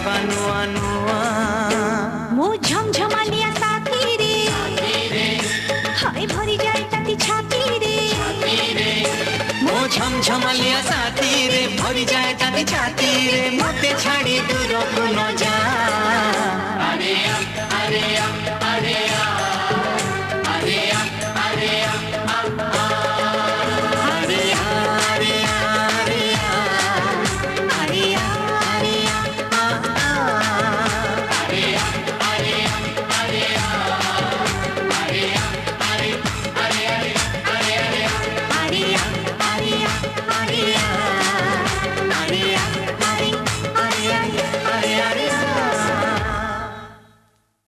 पाइबा नुआ नुआ मो झमझमालिया साथी रे हाय भरी जाए ताती छाती रे मो झमझमालिया साथी रे भरी जाए ताती छाती रे मते छाड़ी दूर को न जा। अरे